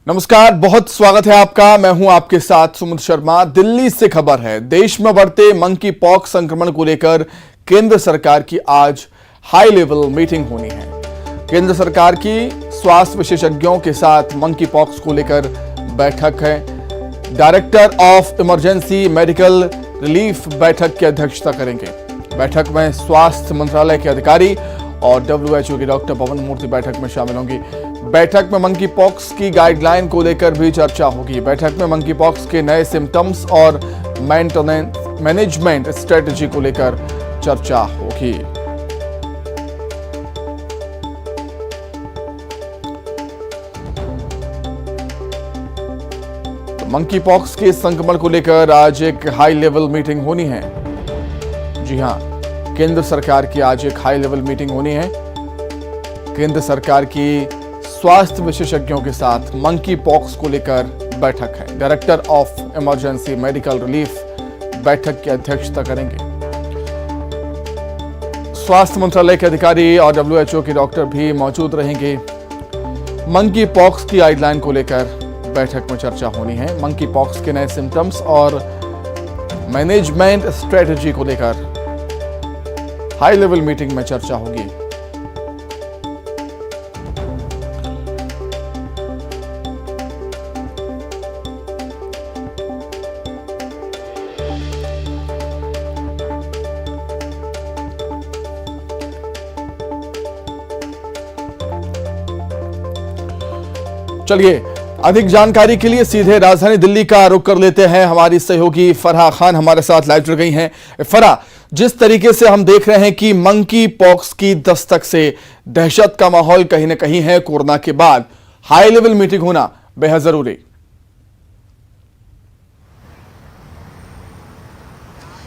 नमस्कार, बहुत स्वागत है आपका। मैं हूं आपके साथ सुमित शर्मा। दिल्ली से खबर है। देश में बढ़ते मंकी पॉक्स संक्रमण को लेकर केंद्र सरकार की आज हाई लेवल मीटिंग होनी है। केंद्र सरकार की स्वास्थ्य विशेषज्ञों के साथ मंकी पॉक्स को लेकर बैठक है। Director of emergency medical relief बैठक की अध्यक्षता करेंगे। बैठक में स्वास्थ्य मंत्रालय के अधिकारी और WHO के डॉक्टर पवन मूर्ति बैठक में शामिल होंगी। बैठक में मंकी पॉक्स की गाइडलाइन को लेकर भी चर्चा होगी। बैठक में मंकी पॉक्स के नए सिम्टम्स और मैनेजमेंट स्ट्रेटजी को लेकर चर्चा होगी। तो मंकी पॉक्स के संक्रमण को लेकर आज एक हाई लेवल मीटिंग होनी है। जी हां, केंद्र सरकार की आज एक हाई लेवल मीटिंग होनी है। केंद्र सरकार की स्वास्थ्य विशेषज्ञों के साथ मंकी पॉक्स को लेकर बैठक है। Director of emergency medical relief बैठक की अध्यक्षता करेंगे। स्वास्थ्य मंत्रालय के अधिकारी और WHO के डॉक्टर भी मौजूद रहेंगे। मंकी पॉक्स की गाइडलाइन को लेकर बैठक में चर्चा होनी है। मंकी पॉक्स के नए सिम्टम्स और मैनेजमेंट स्ट्रेटजी को लेकर हाई लेवल मीटिंग में चर्चा होगी। चलिए, अधिक जानकारी के लिए सीधे राजधानी दिल्ली का रुख कर लेते हैं। हमारी सहयोगी फरहा खान हमारे साथ लाइव जुड़ गई हैं। फरहा, जिस तरीके से हम देख रहे हैं कि मंकी पॉक्स की दस्तक से दहशत का माहौल कहीं ना कहीं है, कोरोना के बाद हाई लेवल मीटिंग होना बेहद जरूरी।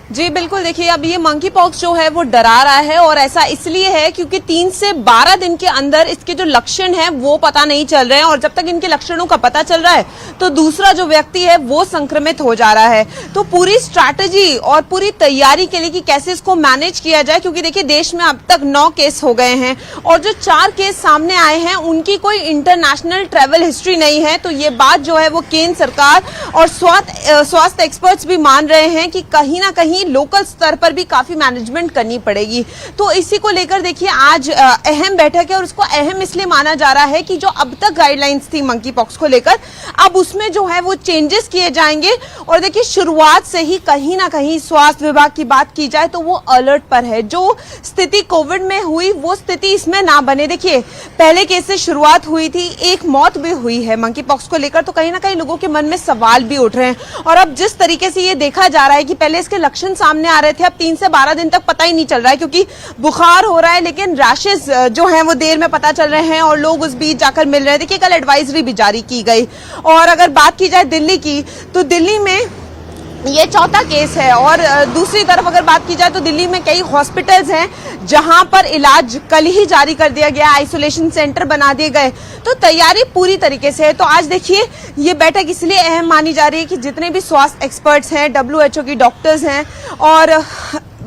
जी बिल्कुल, देखिए अब ये मंकी पॉक्स जो है वो डरा रहा है और ऐसा इसलिए है क्योंकि 3 से 12 दिन के अंदर इसके जो लक्षण हैं वो पता नहीं चल रहे हैं और जब तक इनके लक्षणों का पता चल रहा है तो दूसरा जो व्यक्ति है वो संक्रमित हो जा रहा है। तो पूरी स्ट्रैटेजी और पूरी तैयारी के लिए कि कैसे इसको मैनेज किया जाए, क्योंकि देखिए देश में अब तक 9 केस हो गए हैं और जो 4 केस सामने आए हैं उनकी कोई इंटरनेशनल ट्रेवल हिस्ट्री नहीं है। तो ये बात जो है वो केंद्र सरकार और स्वास्थ्य एक्सपर्ट्स भी मान रहे हैं कि कहीं ना कहीं लोकल स्तर पर भी काफी मैनेजमेंट करनी पड़ेगी। तो इसी को लेकर देखिए आज अहम बैठक है और उसको अहम इसलिए माना जा रहा है कि जो अब तक गाइडलाइंस थी मंकी पॉक्स को लेकर, अब उसमें जो है वो चेंजेस किए जाएंगे। और देखिए शुरुआत से ही कहीं ना कहीं स्वास्थ्य विभाग की बात की जाए तो वो अलर्ट पर है। जो स्थिति कोविड में हुई वो स्थिति इसमें ना बने। देखिए पहले केस से शुरुआत हुई थी, एक मौत भी हुई है मंकी पॉक्स को लेकर, तो कहीं ना कहीं लोगों के मन में सवाल भी उठ रहे हैं। और अब जिस तरीके से ये देखा जा रहा है कि पहले इसके लक्षण सामने आ रहे थे, अब 3 से 12 दिन तक पता ही नहीं चल रहा है क्योंकि बुखार हो रहा है लेकिन रैशेस जो हैं वो देर में पता चल रहे हैं और लोग उस बीच जाकर मिल रहे हैं। देखिए कल एडवाइजरी भी जारी की गई। और अगर बात की जाए दिल्ली की, तो दिल्ली में ये 4था केस है। और दूसरी तरफ अगर बात की जाए तो दिल्ली में कई हॉस्पिटल्स हैं जहां पर इलाज कल ही जारी कर दिया गया, आइसोलेशन सेंटर बना दिए गए। तो तैयारी पूरी तरीके से है। तो आज देखिए ये बैठक इसलिए अहम मानी जा रही है कि जितने भी स्वास्थ्य एक्सपर्ट्स हैं, WHO की डॉक्टर्स हैं और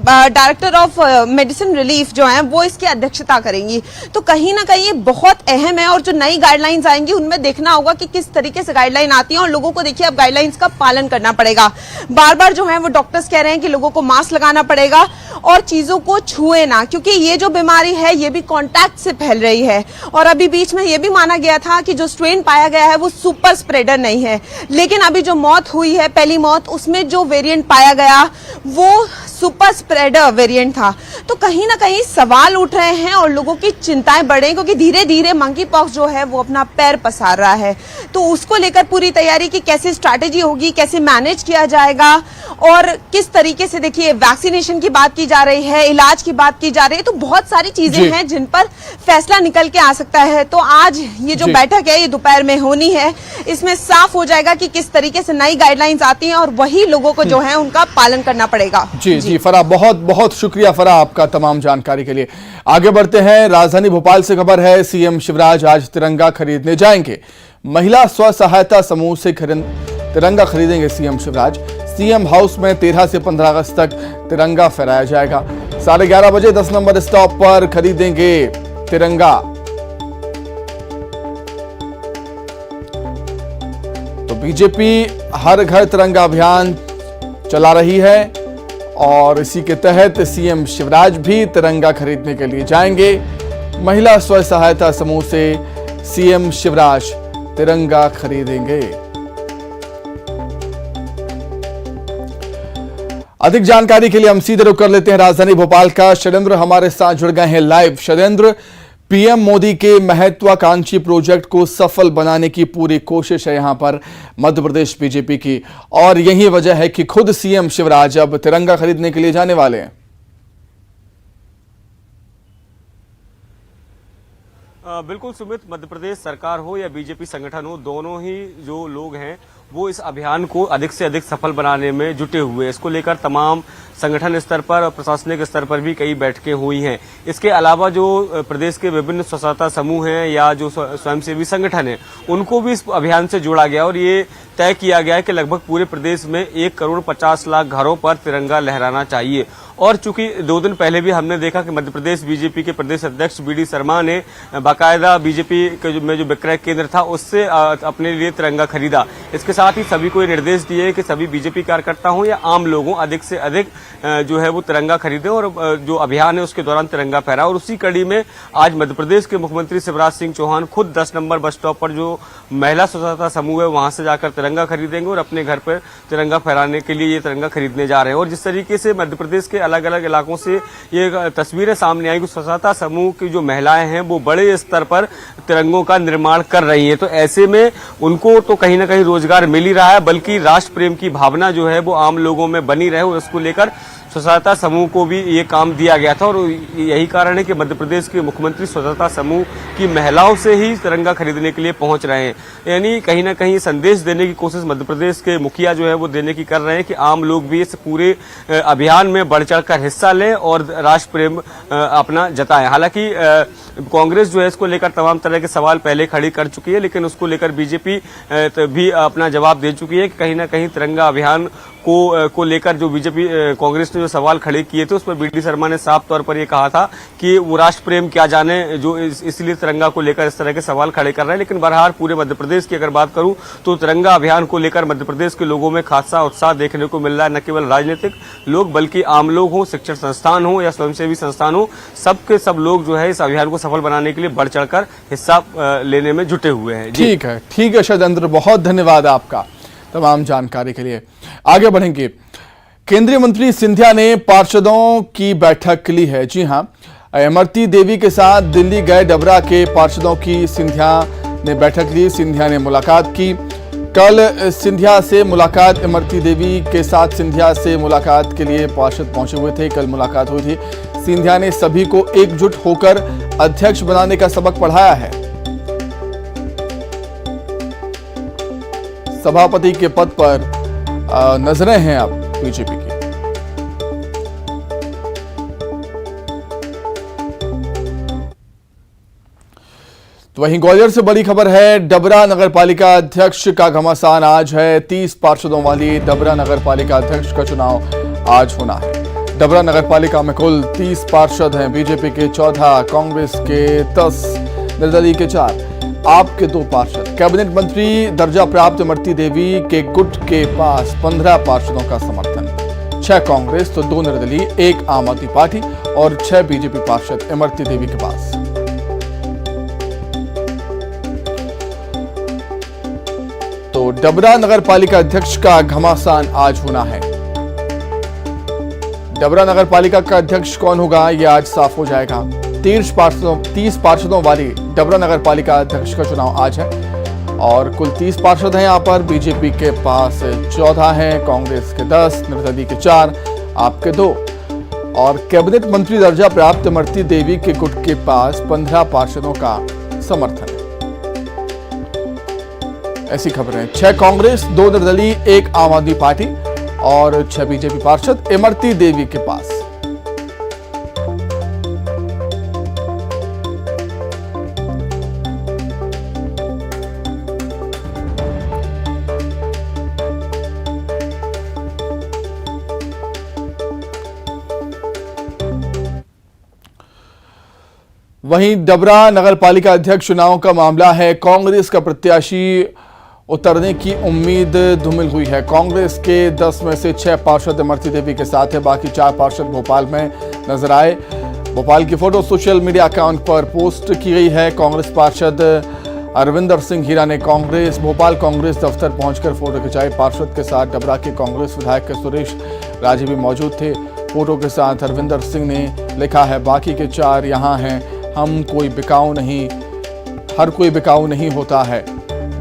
डायरेक्टर ऑफ मेडिसिन रिलीफ जो है वो इसकी अध्यक्षता करेंगी। तो कहीं ना कहीं ये बहुत अहम है और जो नई गाइडलाइंस आएंगी उनमें देखना होगा कि किस तरीके से गाइडलाइन आती है और लोगों को देखिए अब गाइडलाइंस का पालन करना पड़ेगा। बार बार जो है वो डॉक्टर्स कह रहे हैं कि लोगों को मास्क लगाना पड़ेगा और चीजों को छुए ना, क्योंकि ये जो बीमारी है ये भी कॉन्टैक्ट से फैल रही है। और अभी बीच में ये भी माना गया था कि जो स्ट्रेन पाया गया है वो सुपर स्प्रेडर नहीं है, लेकिन अभी जो मौत हुई है, पहली मौत, उसमें जो वेरिएंट पाया गया वो सुपर स्प्रेडर वेरिएंट था। तो कहीं ना कहीं सवाल उठ रहे हैं और लोगों की चिंताएं बढ़ रही, क्योंकि धीरे धीरे मंकी पॉक्स जो है वो अपना पैर पसार रहा है। तो उसको लेकर पूरी तैयारी की कैसे स्ट्रैटेजी होगी, कैसे मैनेज किया जाएगा और किस तरीके से, देखिए वैक्सीनेशन की बात की जा रही है, इलाज की बात की जा रही है, तो बहुत सारी चीजें हैं जिन पर फैसला निकल के आ सकता है। तो आज ये जो बैठक है ये दोपहर में होनी है, इसमें साफ हो जाएगा कि किस तरीके से नई गाइडलाइंस आती हैं और वही लोगों को जो है उनका पालन करना पड़ेगा। जी फरा, बहुत बहुत शुक्रिया फरा आपका तमाम जानकारी के लिए। आगे बढ़ते हैं, राजधानी भोपाल से खबर है। सीएम शिवराज आज तिरंगा खरीदने जाएंगे। महिला स्व सहायता समूह से तिरंगा खरीदेंगे सीएम शिवराज। सीएम हाउस में 13 से 15 अगस्त तक तिरंगा फहराया जाएगा। 11:30 बजे 10 नंबर स्टॉप पर खरीदेंगे तिरंगा। बीजेपी हर घर तिरंगा अभियान चला रही है और इसी के तहत सीएम शिवराज भी तिरंगा खरीदने के लिए जाएंगे। महिला स्व सहायता समूह से सीएम शिवराज तिरंगा खरीदेंगे। अधिक जानकारी के लिए हम सीधे रुख कर लेते हैं राजधानी भोपाल का। शैलेंद्र हमारे साथ जुड़ गए हैं लाइव। शैलेंद्र, पीएम मोदी के महत्वाकांक्षी प्रोजेक्ट को सफल बनाने की पूरी कोशिश है यहां पर मध्य प्रदेश बीजेपी की, और यही वजह है कि खुद सीएम शिवराज अब तिरंगा खरीदने के लिए जाने वाले हैं। बिल्कुल सुमित, मध्य प्रदेश सरकार हो या बीजेपी संगठन हो, दोनों ही जो लोग हैं वो इस अभियान को अधिक से अधिक सफल बनाने में जुटे हुए हैं। इसको लेकर तमाम संगठन स्तर पर और प्रशासनिक स्तर पर भी कई बैठकें हुई हैं। इसके अलावा जो प्रदेश के विभिन्न स्व सहायता समूह हैं या जो स्वयंसेवी संगठन हैं, उनको भी इस अभियान से जोड़ा गया और ये तय किया गया है कि लगभग पूरे प्रदेश में 1,50,00,000 घरों पर तिरंगा लहराना चाहिए। और चूंकि 2 दिन पहले भी हमने देखा कि मध्य प्रदेश बीजेपी के प्रदेश अध्यक्ष बीडी शर्मा ने बाकायदा बीजेपी के में जो विक्रय केंद्र था उससे अपने लिए तिरंगा खरीदा। इसके साथ ही सभी को ये निर्देश दिए कि सभी बीजेपी कार्यकर्ता हों या आम लोगों अधिक से अधिक जो है वो तिरंगा खरीदें और जो अभियान है उसके दौरान तिरंगा फहरा। और उसी कड़ी में आज मध्य प्रदेश के मुख्यमंत्री शिवराज सिंह चौहान खुद 10 नंबर बस स्टॉप पर जो महिला स्व सहायता समूह है वहां से जाकर तिरंगा खरीदेंगे और अपने घर पर तिरंगा फहराने के लिए ये तिरंगा खरीदने जा रहे हैं। और जिस तरीके से मध्य प्रदेश के अलग अलग इलाकों से ये तस्वीरें सामने आई कि स्व सहायता समूह की जो महिलाएं हैं वो बड़े स्तर पर तिरंगों का निर्माण कर रही हैं, तो ऐसे में उनको तो कहीं ना कहीं रोजगार मिल ही रहा है, बल्कि राष्ट्र प्रेम की भावना जो है वो आम लोगों में बनी रहे और उसको लेकर स्व सहायता समूह को भी ये काम दिया गया था। और यही कारण है कि मध्य प्रदेश के मुख्यमंत्री स्व सहायता समूह की महिलाओं से ही तिरंगा खरीदने के लिए पहुंच रहे हैं। यानी कहीं ना कहीं संदेश देने की कोशिश मध्य प्रदेश के मुखिया जो है वो देने की कर रहे हैं कि आम लोग भी इस पूरे अभियान में बढ़ चढ़कर हिस्सा लें और राष्ट्र प्रेम अपना जताएं। हालांकि कांग्रेस जो है इसको लेकर तमाम तरह के सवाल पहले खड़ी कर चुकी है, लेकिन उसको लेकर बीजेपी भी अपना जवाब दे चुकी है कि कहीं ना कहीं तिरंगा अभियान को लेकर जो बीजेपी कांग्रेस ने जो सवाल खड़े किए थे उस पर बीडी शर्मा ने साफ तौर पर यह कहा था कि वो राष्ट्र प्रेम क्या जाने जो इसलिए तिरंगा को लेकर इस तरह के सवाल खड़े कर रहे हैं। लेकिन बहरहाल पूरे मध्य प्रदेश की अगर बात करूं तो तिरंगा अभियान को लेकर मध्य प्रदेश के लोगों में खासा उत्साह देखने को मिल रहा है। न केवल राजनीतिक लोग बल्कि आम लोग हों, शिक्षण संस्थान हो या स्वयंसेवी संस्थान हो, सबके सब लोग जो है इस अभियान को सफल बनाने के लिए बढ़ चढ़कर हिस्सा लेने में जुटे हुए हैं। ठीक है शैलेंद्र, बहुत धन्यवाद आपका तमाम जानकारी के लिए। आगे बढ़ेंगे। केंद्रीय मंत्री सिंधिया ने पार्षदों की बैठक ली है। जी हां, इमरती देवी के साथ दिल्ली गए डबरा के पार्षदों की सिंधिया ने बैठक ली। सिंधिया ने मुलाकात की। कल सिंधिया से मुलाकात, इमरती देवी के साथ सिंधिया से मुलाकात के लिए पार्षद पहुंचे हुए थे। कल मुलाकात हुई थी। सिंधिया ने सभी को एकजुट होकर अध्यक्ष बनाने का सबक पढ़ाया है। सभापति के पद पर नजरें हैं अब बीजेपी की। तो वहीं ग्वालियर से बड़ी खबर है। डबरा नगर पालिका अध्यक्ष का घमासान आज है। 30 पार्षदों वाली डबरा नगर पालिका अध्यक्ष का चुनाव आज होना है। डबरा नगर पालिका में कुल 30 पार्षद हैं। बीजेपी के 14, कांग्रेस के 10, निर्दलीय के 4, आपके 2 पार्षद। कैबिनेट मंत्री दर्जा प्राप्त इमरती देवी के गुट के पास 15 पार्षदों का समर्थन। 6 कांग्रेस तो 2 निर्दलीय, 1 आम आदमी पार्टी और 6 बीजेपी पार्षद इमरती देवी के पास। तो डबरा नगर पालिका अध्यक्ष का घमासान आज होना है। डबरा नगर पालिका का अध्यक्ष कौन होगा यह आज साफ हो जाएगा। 30 पार्षदों वाली डबरा नगर पालिका अध्यक्ष का चुनाव आज है और कुल 30 पार्षद हैं यहाँ पर। बीजेपी के पास 14 हैं, कांग्रेस के 10, निर्दलीय के 4, आपके 2 और कैबिनेट मंत्री दर्जा प्राप्त इमरती देवी के गुट के पास 15 पार्षदों का समर्थन है। ऐसी खबरें। 6 कांग्रेस, 2 निर्दलीय, 1 आम आदमी पार्टी और 6 बीजेपी पार्षद इमरती देवी के पास। वहीं डबरा नगर पालिका अध्यक्ष चुनाव का मामला है। कांग्रेस का प्रत्याशी उतरने की उम्मीद धूमिल हुई है। कांग्रेस के 10 में से 6 पार्षद इमरती देवी के साथ है, बाकी 4 पार्षद भोपाल में नजर आए। भोपाल की फोटो सोशल मीडिया अकाउंट पर पोस्ट की गई है। कांग्रेस पार्षद अरविंदर सिंह हीरा ने भोपाल कांग्रेस दफ्तर पहुंचकर फोटो खिंचाई। पार्षद के साथ डबरा के कांग्रेस विधायक सुरेश राजे भी मौजूद थे। फोटो के साथ अरविंदर सिंह ने लिखा है, बाकी के 4 यहाँ हैं, हम कोई बिकाऊ नहीं, हर कोई बिकाऊ नहीं होता है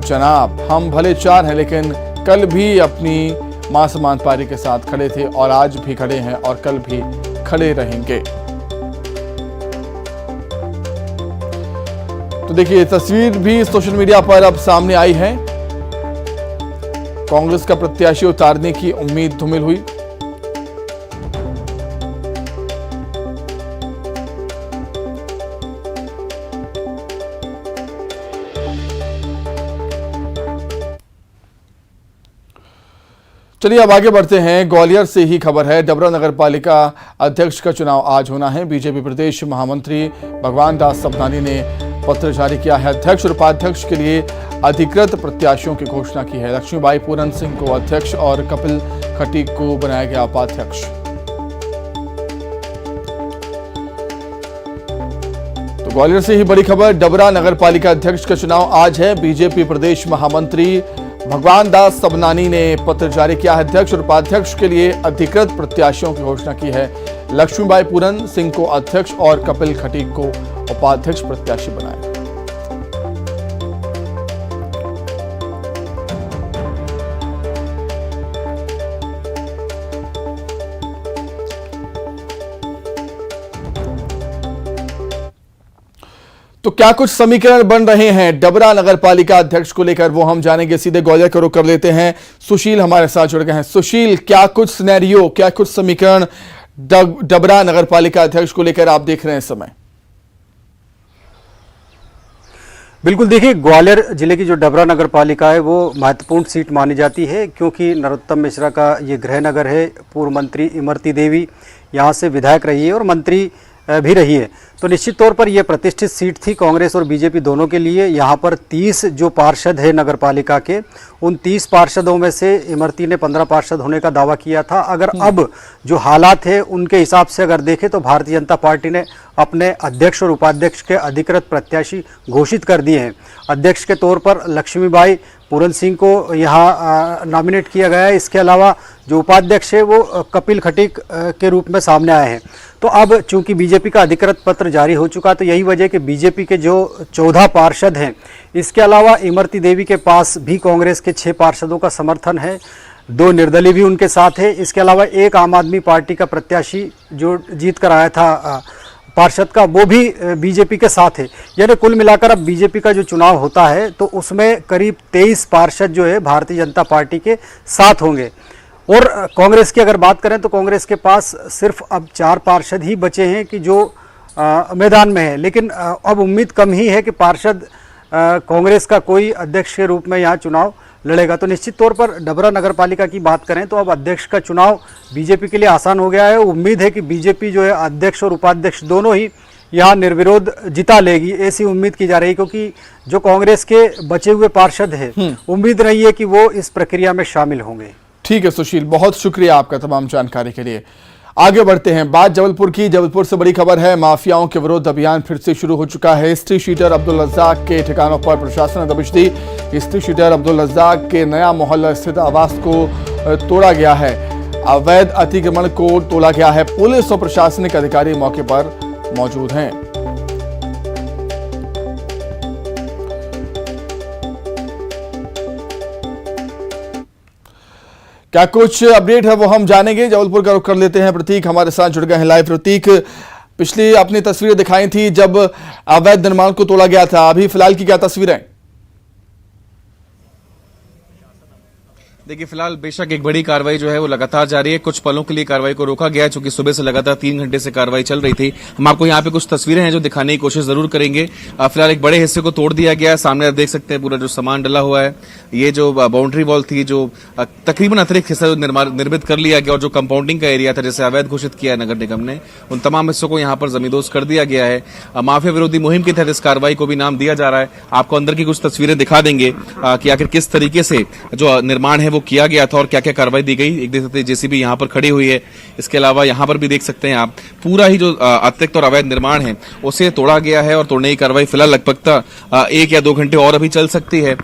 जनाब, हम भले 4 हैं लेकिन कल भी अपनी मां समान पारी के साथ खड़े थे और आज भी खड़े हैं और कल भी खड़े रहेंगे। तो देखिए, तस्वीर भी सोशल मीडिया पर अब सामने आई है। कांग्रेस का प्रत्याशी उतारने की उम्मीद धूमिल हुई। चलिए अब आगे बढ़ते हैं। ग्वालियर से ही खबर है। डबरा नगर पालिका अध्यक्ष का चुनाव आज होना है। बीजेपी प्रदेश महामंत्री भगवान दास सबनानी ने पत्र जारी किया है। अध्यक्ष और उपाध्यक्ष के लिए अधिकृत प्रत्याशियों की घोषणा की है। लक्ष्मीबाई पूरन सिंह को अध्यक्ष और कपिल खटीक को बनाया गया उपाध्यक्ष। तो ग्वालियर से ही बड़ी खबर। डबरा नगर पालिका अध्यक्ष का चुनाव आज है। बीजेपी प्रदेश महामंत्री भगवान दास सबनानी ने पत्र जारी किया है। अध्यक्ष और उपाध्यक्ष के लिए अधिकृत प्रत्याशियों की घोषणा की है। लक्ष्मीबाई पूरन सिंह को अध्यक्ष और कपिल खटीक को उपाध्यक्ष प्रत्याशी बनाया। तो क्या कुछ समीकरण बन रहे हैं डबरा नगर पालिका अध्यक्ष को लेकर, वो हम जानेंगे। सीधे ग्वालियर का रुख कर लेते हैं। सुशील हमारे साथ जुड़ गए हैं। सुशील, क्या कुछ सिनेरियो, क्या कुछ समीकरण डबरा नगर पालिका अध्यक्ष को लेकर आप देख रहे हैं इस समय? बिल्कुल, देखिए, ग्वालियर जिले की जो डबरा नगर पालिका है वो महत्वपूर्ण सीट मानी जाती है, क्योंकि नरोत्तम मिश्रा का ये गृह नगर है। पूर्व मंत्री इमरती देवी यहाँ से विधायक रही है और मंत्री भी रही है, तो निश्चित तौर पर यह प्रतिष्ठित सीट थी कांग्रेस और बीजेपी दोनों के लिए। यहाँ पर 30 जो पार्षद है नगर पालिका के, उन 30 पार्षदों में से इमरती ने 15 पार्षद होने का दावा किया था। अगर अब जो हालात है उनके हिसाब से अगर देखें तो भारतीय जनता पार्टी ने अपने अध्यक्ष और उपाध्यक्ष के अधिकृत प्रत्याशी घोषित कर दिए हैं। अध्यक्ष के तौर पर लक्ष्मीबाई पूरन सिंह को यहाँ नॉमिनेट किया गया है। इसके अलावा जो उपाध्यक्ष है वो कपिल खटीक के रूप में सामने आए हैं। तो अब चूंकि बीजेपी का अधिकृत पत्र जारी हो चुका, तो यही वजह कि बीजेपी के जो 14 पार्षद हैं, इसके अलावा इमरती देवी के पास भी कांग्रेस के 6 पार्षदों का समर्थन है, 2 निर्दलीय भी उनके साथ है। इसके अलावा एक आम आदमी पार्टी का प्रत्याशी जो जीत कर आया था पार्षद का, वो भी बीजेपी के साथ है। यानी कुल मिलाकर अब बीजेपी का जो चुनाव होता है तो उसमें करीब 23 पार्षद जो है भारतीय जनता पार्टी के साथ होंगे। और कांग्रेस की अगर बात करें तो कांग्रेस के पास सिर्फ अब 4 पार्षद ही बचे हैं कि जो मैदान में है, लेकिन अब उम्मीद कम ही है कि पार्षद कांग्रेस का कोई अध्यक्ष के रूप में यहाँ चुनाव लड़ेगा। तो निश्चित तौर पर डबरा नगर पालिका की बात करें तो अब अध्यक्ष का चुनाव बीजेपी के लिए आसान हो गया है। उम्मीद है कि बीजेपी जो है अध्यक्ष और उपाध्यक्ष दोनों ही यहाँ निर्विरोध जिता लेगी, ऐसी उम्मीद की जा रही है, क्योंकि जो कांग्रेस के बचे हुए पार्षद है उम्मीद नहीं है कि वो इस प्रक्रिया में शामिल होंगे। ठीक है सुशील, बहुत शुक्रिया आपका तमाम जानकारी के लिए। आगे बढ़ते हैं, बात जबलपुर की। जबलपुर से बड़ी खबर है, माफियाओं के विरुद्ध अभियान फिर से शुरू हो चुका है। हिस्ट्री शीटर अब्दुल रज्जाक के ठिकानों पर प्रशासन ने दबिश दी। हिस्ट्री शीटर अब्दुल रज्जाक के नया मोहल्ला स्थित आवास को तोड़ा गया है। अवैध अतिक्रमण को तोड़ा गया है। पुलिस और प्रशासनिक अधिकारी मौके पर मौजूद हैं। क्या कुछ अपडेट है वो हम जानेंगे। जबलपुर का रुख कर लेते हैं। प्रतीक हमारे साथ जुड़ गए हैं लाइव। प्रतीक, पिछली आपने तस्वीरें दिखाई थी जब अवैध निर्माण को तोड़ा गया था, अभी फिलहाल की क्या तस्वीरें? देखिए फिलहाल बेशक एक बड़ी कार्रवाई जो है वो लगातार जारी है। कुछ पलों के लिए कार्रवाई को रोका गया है, चूंकि सुबह से लगातार 3 घंटे से कार्रवाई चल रही थी। हम आपको यहाँ पे कुछ तस्वीरें हैं जो दिखाने की कोशिश जरूर करेंगे। फिलहाल एक बड़े हिस्से को तोड़ दिया गया है। सामने आप देख सकते हैं पूरा जो सामान डला हुआ है। ये जो बाउंड्री वॉल थी, जो तकरीबन अतिरिक्त हिस्सा निर्मित कर लिया गया और जो कंपाउंडिंग का एरिया था जिसे अवैध घोषित किया है नगर निगम ने, उन तमाम हिस्सों को यहाँ पर जमींदोज कर दिया गया है। माफिया विरोधी मुहिम के तहत इस कार्रवाई को भी नाम दिया जा रहा है। आपको अंदर की कुछ तस्वीरें दिखा देंगे कि आखिर किस तरीके से जो निर्माण है वो किया गया था और क्या क्या कार्रवाई दी गई। एक देख सकते हैं जेसीबी यहाँ पर खड़ी हुई है। इसके अलावा यहाँ पर भी देख सकते हैं आप पूरा ही जो अतिरिक्त और अवैध निर्माण है उसे तोड़ा गया है और तोड़ने की कार्रवाई फिलहाल लगभग 1 या 2 घंटे और अभी चल सकती है।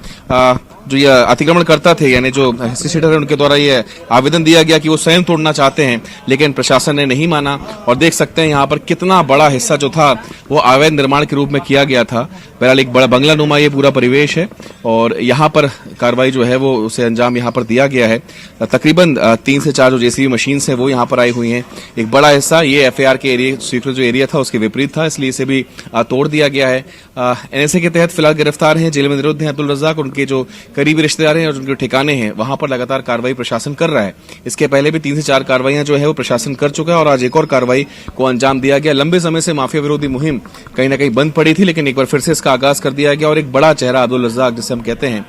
जो ये अतिक्रमण करता थे, यानी जो हिस्ट्री शीटर है, उनके द्वारा ये आवेदन दिया गया कि वो स्वयं तोड़ना चाहते हैं, लेकिन प्रशासन ने नहीं माना। और देख सकते हैं यहाँ पर कितना बड़ा हिस्सा जो था वो अवैध निर्माण के रूप में किया गया था। बहरहाल एक बड़ा बंगला नुमा ये पूरा परिवेश है और यहाँ पर कार्रवाई जो है वो उसे अंजाम यहाँ पर दिया गया है। तकरीबन 3 से 4 जो जेसीबी मशीन है वो यहाँ पर आई हुई हैं। एक बड़ा हिस्सा ये एफआईआर के एरिया, स्वीकृत जो एरिया था उसके विपरीत था, इसलिए इसे भी तोड़ दिया गया है। एनएसए के तहत फिलहाल गिरफ्तार हैं, जेल में निरुद्ध हैं अब्दुल रज्जाक। उनके जो करीबी रिश्तेदार हैं और उनके ठिकाने हैं वहां पर लगातार कार्रवाई प्रशासन कर रहा है। इसके पहले भी 3 से 4 कार्रवाइयां जो है वो प्रशासन कर चुका है और आज एक और कार्रवाई को अंजाम दिया गया। लंबे समय से माफिया विरोधी मुहिम कहीं ना कहीं बंद पड़ी थी, लेकिन एक बार फिर से इसका आगाज कर दिया गया और एक बड़ा चेहरा अब्दुल रज्जाक जिसे हम कहते हैं,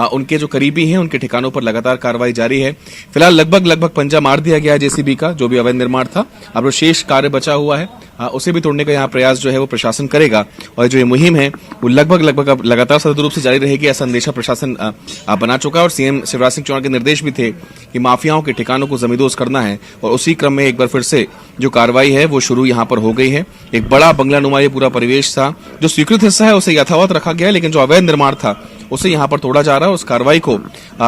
उनके जो करीबी हैं उनके ठिकानों पर लगातार कार्रवाई जारी है। फिलहाल लगभग पंजा मार दिया गया है जेसीबी का, जो भी अवैध निर्माण था। अब जो शेष कार्य बचा हुआ है उसे भी तोड़ने का यहाँ प्रयास जो है वो प्रशासन करेगा और जो ये मुहिम है वो लगभग अब लगातार सतत रूप से जारी रहेगी, ऐसा अंदेशा प्रशासन बना चुका है। और सीएम शिवराज सिंह चौहान के निर्देश भी थे कि माफियाओं के ठिकानों को जमींदोज करना है और उसी क्रम में एक बार फिर से जो कार्रवाई है वो शुरू यहाँ पर हो गई है। एक बड़ा बंगला नुमा ये पूरा परिवेश था। जो स्वीकृत हिस्सा है उसे यथावत रखा गया है, लेकिन जो अवैध निर्माण था उसे यहाँ पर तोड़ा जा रहा है। उस कार्रवाई को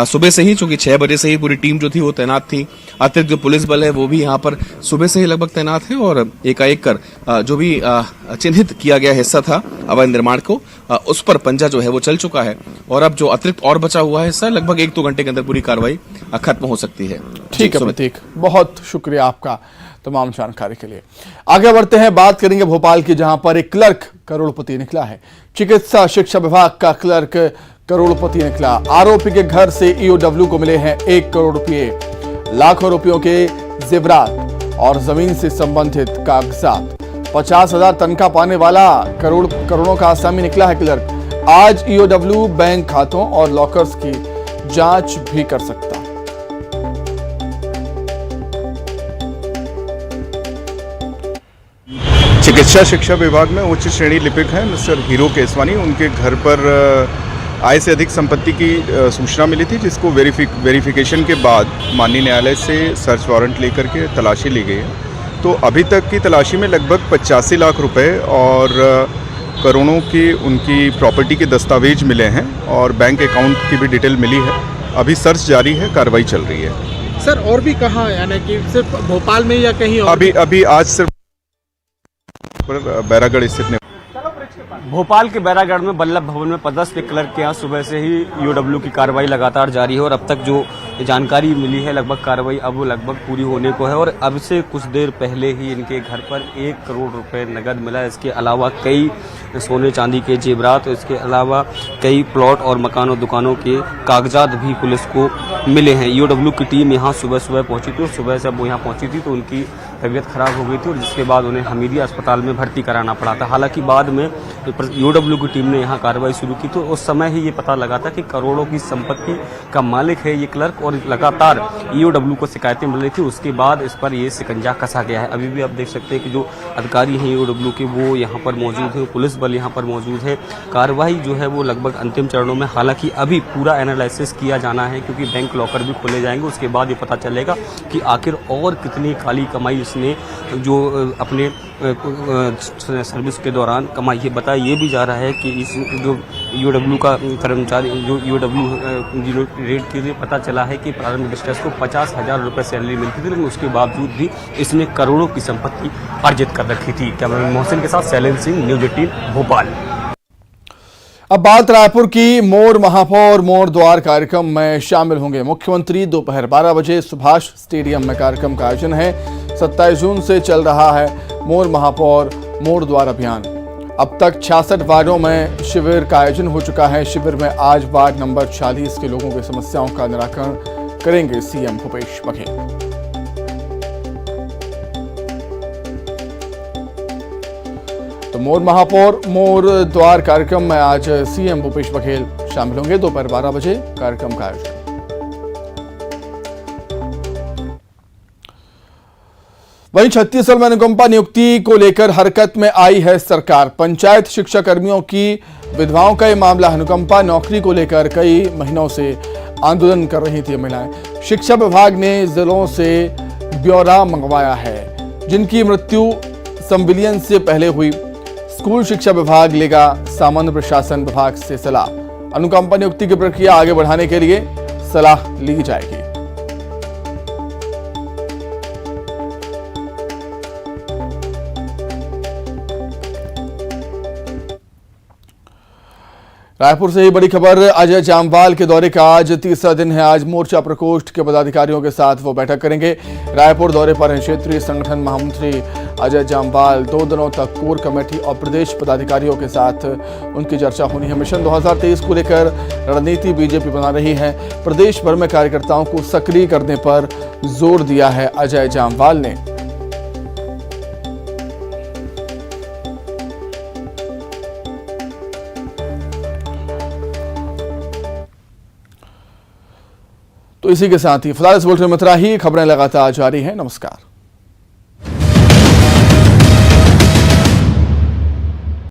सुबह से ही, चूंकि 6 बजे से ही पूरी टीम जो थी वो तैनात थी। अतिरिक्त जो पुलिस बल है वो भी यहाँ पर सुबह से ही लगभग तैनात है और एकाएक कर जो भी चिन्हित किया गया हिस्सा था अवैध निर्माण को, उस पर पंजा जो है वो चल चुका है। और अब जो अतिरिक्त और बचा हुआ हिस्सा लगभग 1-2 घंटे के अंदर पूरी कार्रवाई खत्म हो सकती है। ठीक है प्रतीक, बहुत शुक्रिया आपका तमाम जानकारी के लिए। आगे बढ़ते हैं, बात करेंगे भोपाल की, जहां पर एक क्लर्क करोड़पति निकला है। चिकित्सा शिक्षा विभाग का क्लर्क करोड़पति निकला। आरोपी के घर से ईओडब्ल्यू को मिले हैं 1 करोड़ रुपए, लाखों रुपयों के जेवरात और जमीन से संबंधित कागजात। 50,000 तनख्वाह पाने वाला करोड़ों का आसामी निकला है क्लर्क। आज ईओडब्ल्यू बैंक खातों और लॉकर्स की जांच भी कर सकता। चिकित्सा शिक्षा विभाग में उच्च श्रेणी लिपिक हैं मिस्टर हीरो केसवानी। उनके घर पर आय से अधिक संपत्ति की सूचना मिली थी, जिसको वेरिफिकेशन के बाद माननीय न्यायालय से सर्च वारंट लेकर के तलाशी ली गई है। तो अभी तक की तलाशी में लगभग 85 लाख रुपए और करोड़ों की उनकी प्रॉपर्टी के दस्तावेज मिले हैं और बैंक अकाउंट की भी डिटेल मिली है। अभी सर्च जारी है, कार्रवाई चल रही है। सर और भी कहाँ, यानी कि सिर्फ भोपाल में या कहीं और? अभी आज सिर्फ बैरागढ़ स्थित भोपाल के बैरागढ़ में बल्लभ भवन में पदस्थ क्लर्क के यहाँ सुबह से ही ईओडब्ल्यू की कार्रवाई लगातार जारी है और अब तक जो जानकारी मिली है लगभग कार्रवाई अब लगभग पूरी होने को है। और अब से कुछ देर पहले ही इनके घर पर 1 करोड़ रुपए नगद मिला। इसके अलावा कई सोने चांदी के जेवरात, इसके अलावा कई प्लॉट और मकानों दुकानों के कागजात भी पुलिस को मिले हैं। ईओडब्ल्यू की टीम यहाँ सुबह पहुंची थी और सुबह से वो यहाँ पहुंची थी तो उनकी तबीयत खराब हो गई थी और जिसके बाद उन्हें हमीदिया अस्पताल में भर्ती कराना पड़ा था। हालांकि बाद में ईओडब्ल्यू की टीम ने यहाँ कार्रवाई शुरू की तो उस समय ही ये पता लगा था कि करोड़ों की संपत्ति का मालिक है ये क्लर्क और लगातार ईओडब्ल्यू को शिकायतें मिल रही थी। उसके बाद इस पर ये शिकंजा कसा गया है। अभी भी आप देख सकते हैं कि जो अधिकारी हैं ईओडब्ल्यू के वो यहाँ पर मौजूद है, पुलिस बल यहाँ पर मौजूद है। कार्रवाई जो है वो लगभग अंतिम चरणों में, हालांकि अभी पूरा एनालिसिस किया जाना है क्योंकि बैंक लॉकर भी खोले जाएंगे। उसके बाद ये पता चलेगा कि आखिर और कितनी काली कमाई इसने जो अपने सर्विस के दौरान कमाई है। बताया ये भी जा रहा है कि इस जो ईओडब्ल्यू का कर्मचारी जो ईओडब्ल्यू रेड के लिए पता चला है कि प्रारंभिक स्टेज को 50,000 रुपये सैलरी मिलती थी, लेकिन उसके बावजूद भी इसने करोड़ों की संपत्ति अर्जित कर रखी थी। कैमरामैन मोहसिन के साथ शैलेंद्र सिंह, न्यूज 18 भोपाल। अब बात रायपुर की। मोर महापौर मोर द्वार कार्यक्रम में शामिल होंगे मुख्यमंत्री। दोपहर 12 बजे सुभाष स्टेडियम में कार्यक्रम का आयोजन है। 27 जून से चल रहा है मोर महापौर मोर द्वार अभियान। अब तक 66 वार्डों में शिविर का आयोजन हो चुका है। शिविर में आज वार्ड नंबर 40 के लोगों की समस्याओं का निराकरण करेंगे सीएम भूपेश बघेल। तो मोर महापौर मोर द्वार कार्यक्रम में आज सीएम भूपेश बघेल शामिल होंगे। दोपहर 12 बजे कार्यक्रम का आयोजन। वहीं छत्तीसगढ़ में अनुकंपा नियुक्ति को लेकर हरकत में आई है सरकार। पंचायत शिक्षा कर्मियों की विधवाओं का यह मामला। अनुकंपा नौकरी को लेकर कई महीनों से आंदोलन कर रही थी महिलाएं। शिक्षा विभाग ने जिलों से ब्यौरा मंगवाया है जिनकी मृत्यु संविलियन से पहले हुई। स्कूल शिक्षा विभाग लेगा सामान्य प्रशासन विभाग से सलाह। अनुकंपा नियुक्ति की प्रक्रिया आगे बढ़ाने के लिए सलाह ली जाएगी। रायपुर से ही बड़ी खबर। अजय जामवाल के दौरे का आज तीसरा दिन है। आज मोर्चा प्रकोष्ठ के पदाधिकारियों के साथ वो बैठक करेंगे। रायपुर दौरे पर हैं क्षेत्रीय संगठन महामंत्री अजय जामवाल। 2 दिनों तक कोर कमेटी और प्रदेश पदाधिकारियों के साथ उनकी चर्चा होनी है। मिशन 2023 को लेकर रणनीति बीजेपी बना रही है। प्रदेश भर में कार्यकर्ताओं को सक्रिय करने पर जोर दिया है अजय जामवाल ने। तो इसी के साथ ही फिलहाल इस बुलेटिन में इतना ही। खबरें लगातार जारी हैं। नमस्कार।